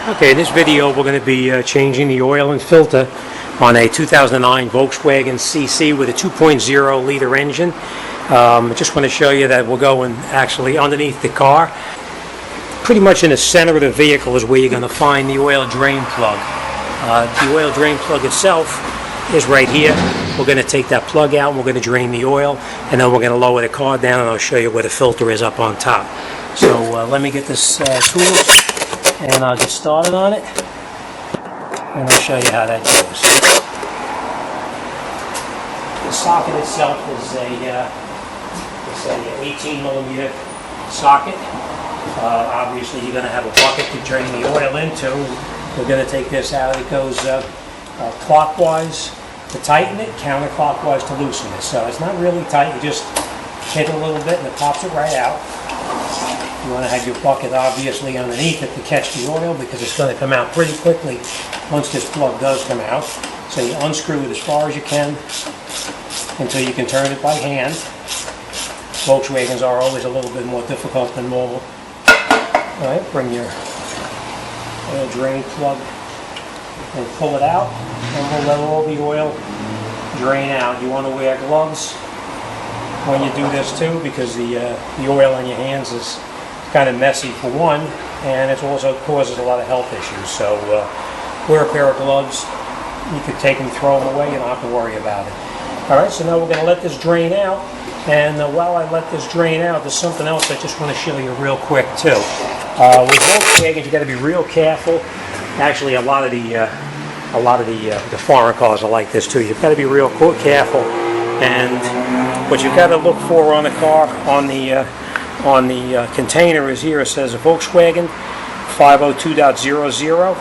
Okay, in this video we're going to be changing the oil and filter on a 2009 Volkswagen CC with a 2.0 liter engine. I just want to show you that we're going actually underneath the car. Pretty much in the center of the vehicle is where you're going to find the oil drain plug. The oil drain plug itself is right here. We're going to take that plug out and we're going to drain the oil, and then we're going to lower the car down and I'll show you where the filter is up on top. So let me get this tool and I'll get started on it and I'll show you how that goes. The socket itself is a 18 millimeter socket. Obviously you're going to have a bucket to drain the oil into. We're going to take this out. It goes clockwise to tighten it, counterclockwise to loosen it. So it's not really tight, you just hit a little bit and it pops it right out. You want to have your bucket obviously underneath it to catch the oil because it's going to come out pretty quickly once this plug does come out. So you unscrew it as far as you can until you can turn it by hand. Volkswagens are always a little bit more difficult than normal. Alright, bring your oil drain plug and pull it out, and we'll let all the oil drain out. You want to wear gloves when you do this too, because the oil on your hands is kind of messy for one, and it also causes a lot of health issues. So wear a pair of gloves. You could take them, throw them away, you don't have to worry about it. Alright, so now we're going to let this drain out, and while I let this drain out, there's something else I just want to show you real quick too. With Volkswagens, you got to be real careful. Actually, a lot of the foreign cars are like this too. You've got to be real careful, and what you've got to look for on the car, on the container is here. It says a Volkswagen 502.00,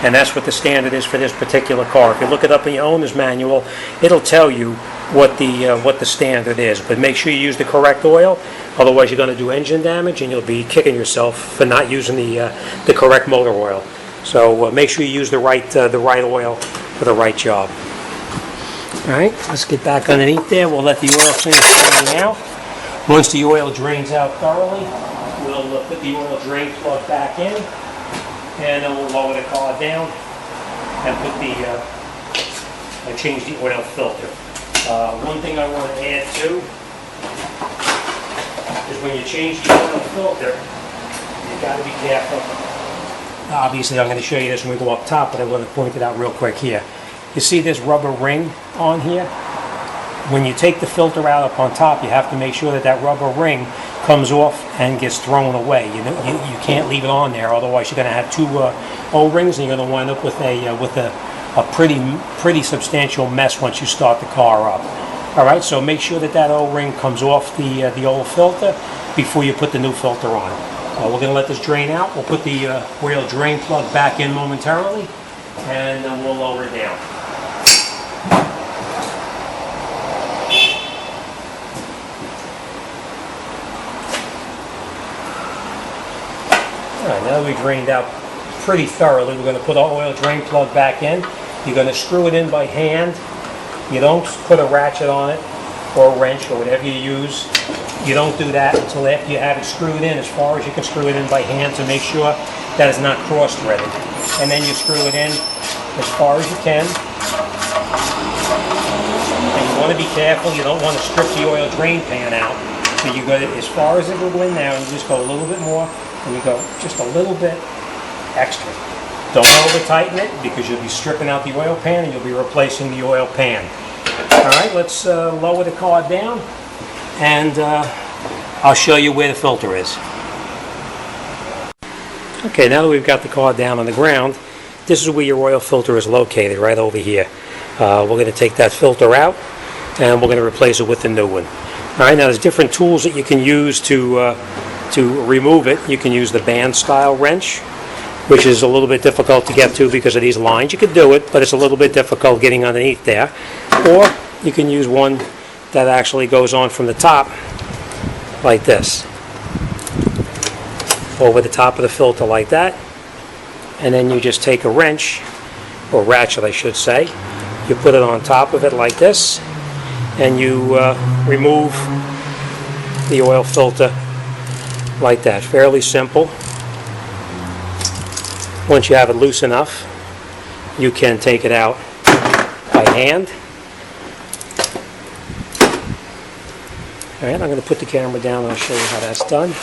and that's what the standard is for this particular car. If you look it up in your owner's manual, it'll tell you what the standard is. But make sure you use the correct oil, otherwise you're going to do engine damage and you'll be kicking yourself for not using the correct motor oil. So make sure you use the right oil for the right job. All right, let's get back underneath there. We'll let the oil finish draining out. Once the oil drains out thoroughly, we'll put the oil drain plug back in, and then we'll lower the car down and change the oil filter. One thing I want to add too is when you change the oil filter, you've got to be careful. Obviously, I'm going to show you this when we go up top, but I want to point it out real quick here. You see this rubber ring on here? When you take the filter out up on top, you have to make sure that that rubber ring comes off and gets thrown away. You can't leave it on there, otherwise you're going to have two O-rings, and you're going to wind up with a pretty substantial mess once you start the car up. All right, so make sure that that O-ring comes off the old filter before you put the new filter on. We're going to let this drain out. We'll put the oil drain plug back in momentarily, and then we'll lower it down. All right, now that we drained out pretty thoroughly, we're going to put our oil drain plug back in. You're going to screw it in by hand. You don't put a ratchet on it or a wrench or whatever you use. You don't do that until after you have it screwed in, as far as you can screw it in by hand to make sure that it's not cross-threaded. And then you screw it in as far as you can. And you want to be careful. You don't want to strip the oil drain pan out. So you go as far as it will go in now, and you just go a little bit more, and you go just a little bit extra. Don't over tighten it because you'll be stripping out the oil pan and you'll be replacing the oil pan. Alright, let's lower the car down, and I'll show you where the filter is. Okay, now that we've got the car down on the ground, this is where your oil filter is located, right over here. We're going to take that filter out and we're going to replace it with the new one. Alright, now there's different tools that you can use to remove it. You can use the band style wrench, which is a little bit difficult to get to because of these lines. You could do it, but it's a little bit difficult getting underneath there. Or you can use one that actually goes on from the top, like this, over the top of the filter like that. And then you just take a wrench, or ratchet I should say, you put it on top of it like this, and you remove the oil filter like that. Fairly simple. Once you have it loose enough, you can take it out by hand. All right, I'm going to put the camera down and I'll show you how that's done.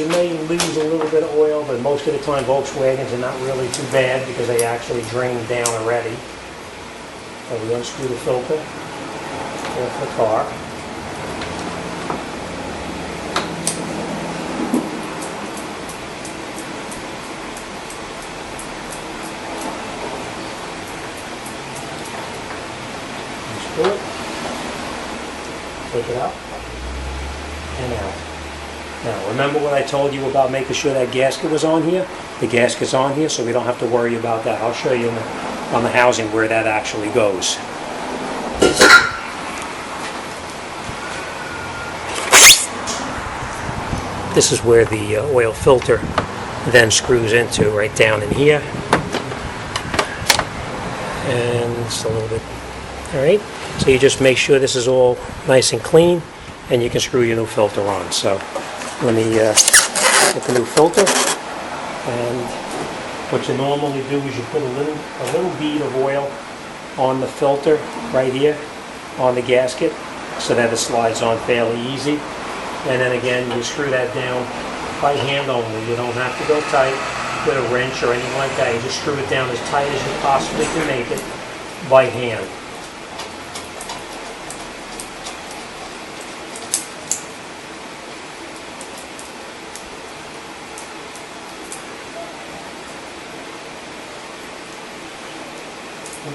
You may lose a little bit of oil, but most of the time Volkswagens are not really too bad because they actually drain down already. So we unscrew the filter off the car. Unscrew it. Take it out and out. Now, remember what I told you about making sure that gasket was on here? The gasket's on here, so we don't have to worry about that. I'll show you on the housing where that actually goes. This is where the oil filter then screws into, right down in here. And it's a little bit, all right? So you just make sure this is all nice and clean, and you can screw your new filter on. So let me get the new filter, and what you normally do is you put a little bead of oil on the filter right here on the gasket so that it slides on fairly easy, and then again you screw that down by hand only. You don't have to go tight with a wrench or anything like that. You just screw it down as tight as you possibly can make it by hand.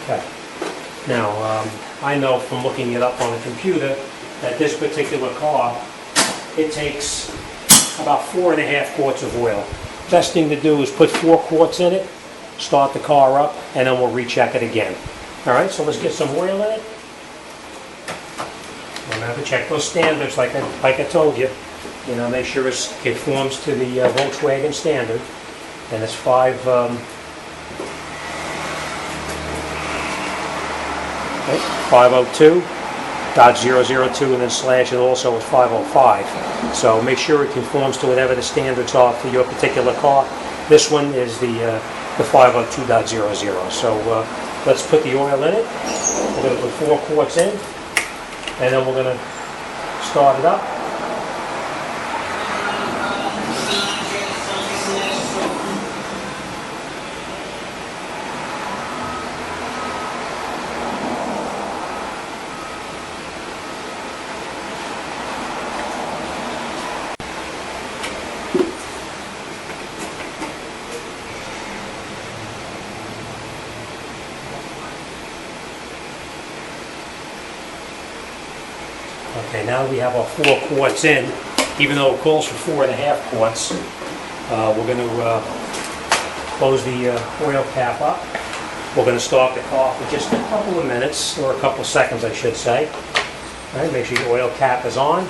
Okay. Now, I know from looking it up on the computer that this particular car, it takes about 4.5 quarts of oil. Best thing to do is put 4 quarts in it, start the car up, and then we'll recheck it again. All right, so let's get some oil in it. Remember, check those standards like I told you. You know, make sure it conforms to the Volkswagen standard, and it's 502.002, and then slash it also with 505. So make sure it conforms to whatever the standards are for your particular car. This one is the 502.00. So let's put the oil in it. We're going to put 4 quarts in, and then we're going to start it up. Okay, now that we have our 4 quarts in, even though it calls for 4.5 quarts, we're going to close the oil cap up. We're going to start the car for just a couple of minutes, or a couple of seconds I should say. All right, make sure your oil cap is on.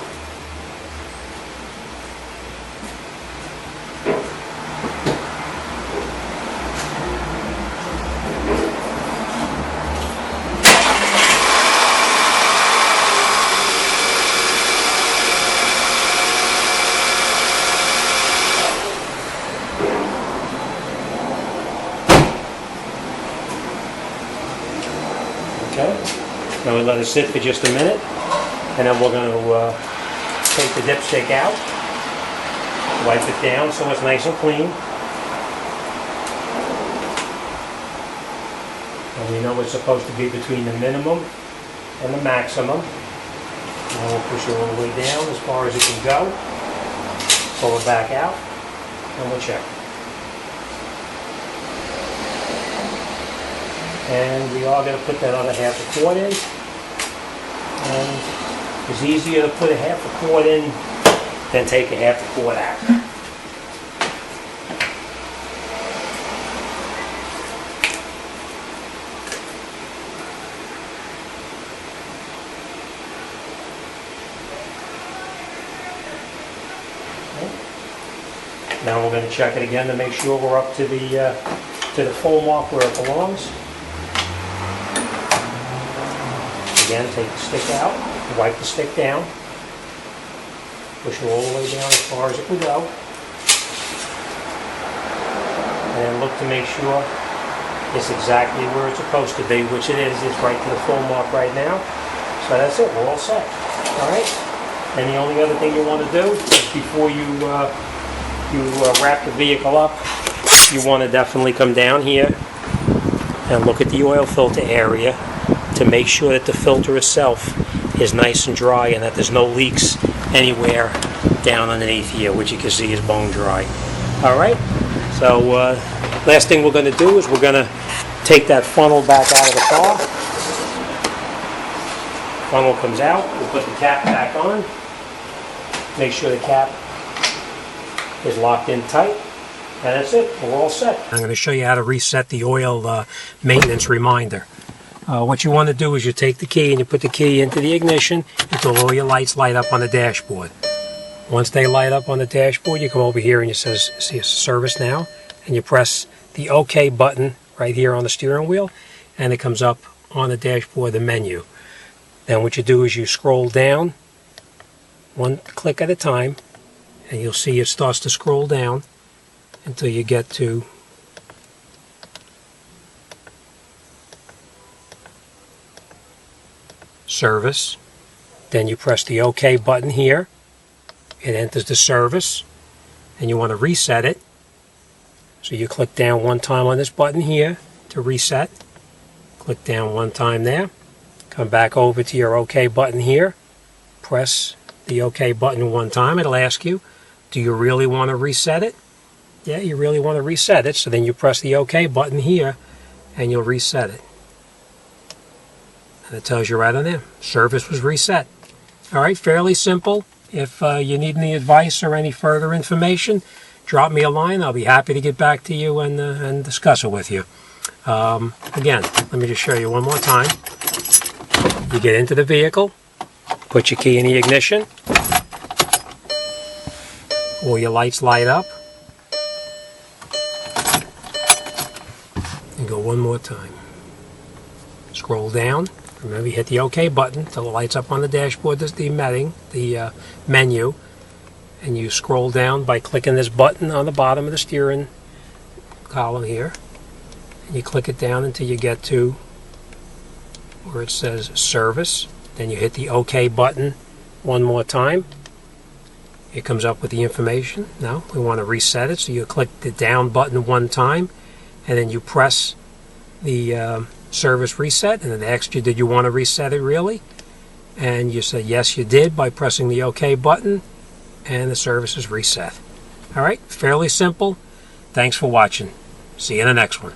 Okay, now we let it sit for just a minute, and then we're going to take the dipstick out, wipe it down so it's nice and clean. And we know it's supposed to be between the minimum and the maximum. And we'll push it all the way down as far as it can go. Pull it back out, and we'll check. And we are going to put that other 1/2 quart in. And it's easier to put a 1/2 quart in than take a 1/2 quart out. Okay. Now we're going to check it again to make sure we're up to the full mark where it belongs. Again, take the stick out, wipe the stick down, push it all the way down as far as it can go. and then look to make sure it's exactly where it's supposed to be, which it is. It's right to the full mark right now. So that's it, we're all set. All right? And the only other thing you want to do is before you wrap the vehicle up, you want to definitely come down here and look at the oil filter area to make sure that the filter itself is nice and dry and that there's no leaks anywhere down underneath here, which you can see is bone dry. All right? So last thing we're going to do is we're going to take that funnel back out of the car. Funnel comes out. We'll put the cap back on. Make sure the cap is locked in tight. And that's it. We're all set. I'm going to show you how to reset the oil maintenance reminder. What you want to do is you take the key and you put the key into the ignition until all your lights light up on the dashboard. Once they light up on the dashboard, you come over here and it says, see, service now, and you press the OK button right here on the steering wheel, and it comes up on the dashboard, the menu. Then what you do is you scroll down one click at a time, and you'll see it starts to scroll down until you get to service. Then you press the OK button here. It enters the service, and you want to reset it. So you click down one time on this button here to reset. Click down one time there. Come back over to your OK button here. Press the OK button one time. It'll ask you, do you really want to reset it? Yeah, you really want to reset it. So then you press the OK button here, and you'll reset it. And it tells you right on there, service was reset. All right, fairly simple. If you need any advice or any further information, drop me a line. I'll be happy to get back to you and discuss it with you. Again, let me just show you one more time. You get into the vehicle, put your key in the ignition, all your lights light up, and go one more time. Scroll down. Remember, you hit the OK button until it lights up on the dashboard. There's the menu, and you scroll down by clicking this button on the bottom of the steering column here, and you click it down until you get to where it says service. Then you hit the OK button one more time. It comes up with the information. Now we want to reset it, so you click the down button one time, and then you press the service reset, and then it asks you, did you want to reset it really? And you say yes, you did, by pressing the OK button, and the service is reset. All right, fairly simple. Thanks for watching. See you in the next one.